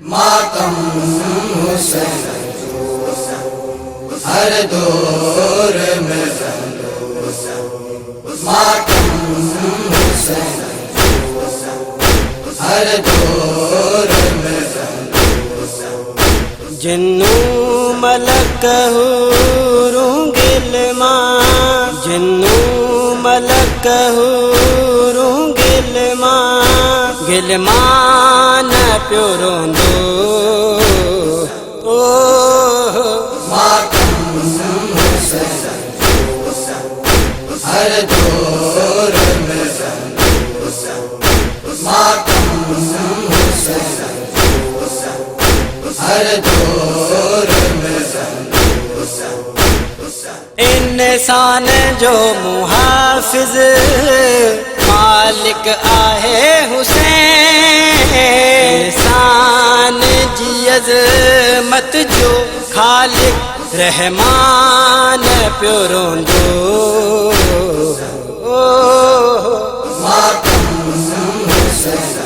मातम हुसैन हर दौर में मातम हुसैन हर दौर में जिन्नू मलक हूरूं गिलमा जिन्नू मलक हूरूं गिलमा गिलमान प्यो रोंदो मातम हुसैन हर दौर में मातम हुसैन हर दौर में इंसान जो मुहाफिज मालिक आहे हुसैन इंसान जी अज़मत जो खालिक रहमान प्यो रोंदो मातम हुसैन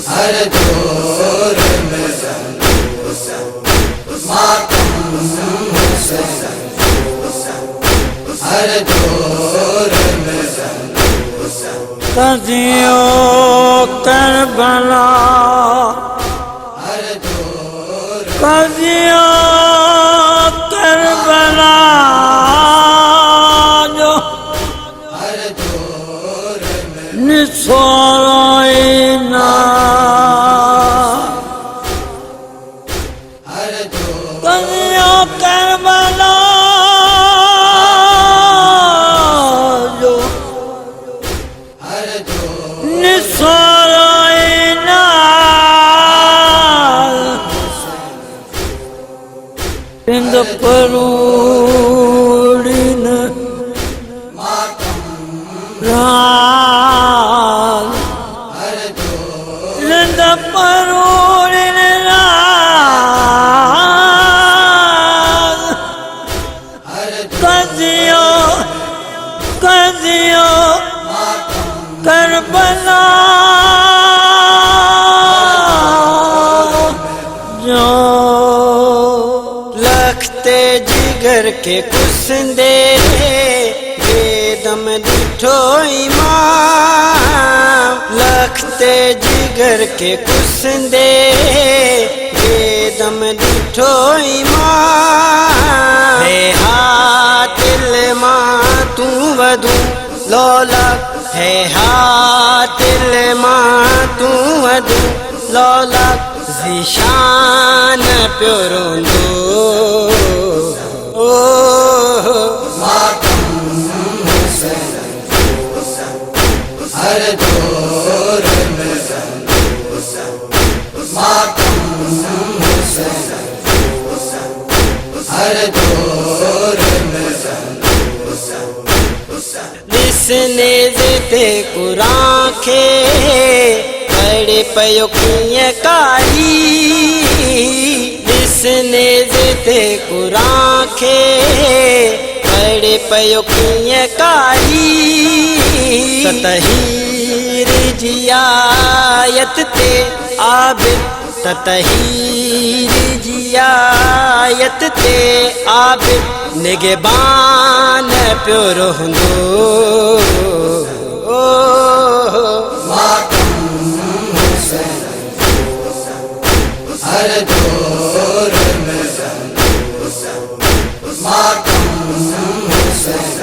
हर दौर में मातम हुसैन हर दौर में कदियो करबला हर दौर कदियो करबला जो हर दौर में निसोइना हर दौर कदियो करबला जो हर दौर निसोइना इंद परूड़िन मातम राल हर दौर इंद परूड़िन राल हर कदियो कदियो करबला जो लखते जिगर के कुसंदे बेदम दिठो इमाम लखते जिगर के कुसंदे बेदम दिठो इमाम हे हातिल मां तू वधू लौला है हातिल मां तू वधू लौला ज़िशान प्यो रोंदो मातम हुसैन हर दौर में मातम हुसैन हर दौर में लिसने ज़िते कुरान खे पढ़े पयो कीअं कारी लिसने ज़िते कुरान खे पढ़े पयो कीअं कारी ततहीर जी आयत ते आबिद ततहीर जी आयत ते आबिद निगहबान प्यो रोंदो मातम हुसैन हर दौर में मातम हुसैन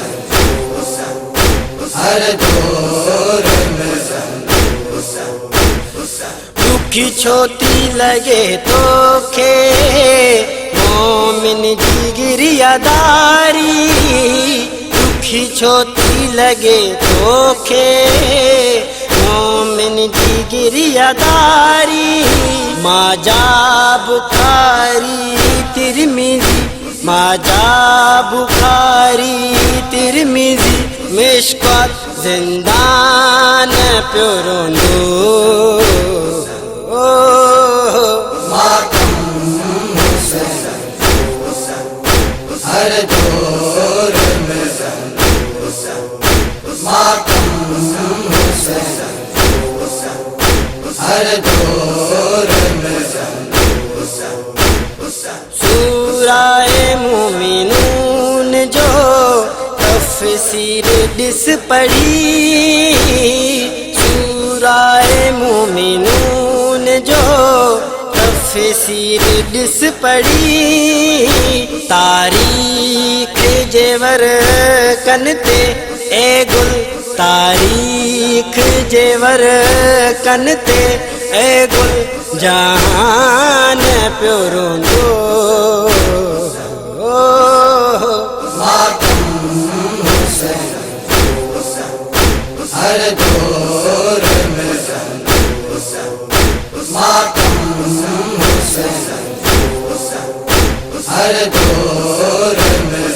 हर दौर में दुखी छोती लगे तोखे मोमिन जी गिरियादारी दुखी छोती लगे तोखे मोमिन जी गिरियादारी माजा बुखारी तिरमिजी माजा बुखारी तिरमिजी मिशकात जिंदान प्यो रोंदो मातम हुसैन हर दौर में मातम हुसैन हर दौर दौर में सूराए मोमिनून जो तफसीर दिस पढ़ी, सूराए मोमिनून जो तफसीर दिस पढ़ी, तारीख जेवर कनते ए गुल, तारीख जेवर कनते ए गुल जहान प्योरों दो मातम हुसैन हर दौर में मातम हुसैन हर दौर में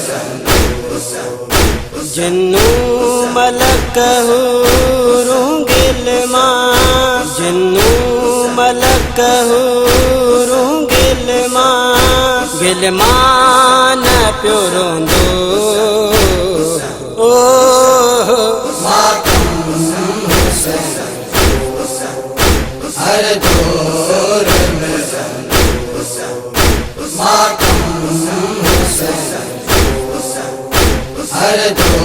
जन्नू मलक हूरूं गिलमा, जन्नू मलक हूरूं गिलमा, गिलमा न प्योरों दो मातम हुसैन हर दौर में मातम हुसैन हर दौर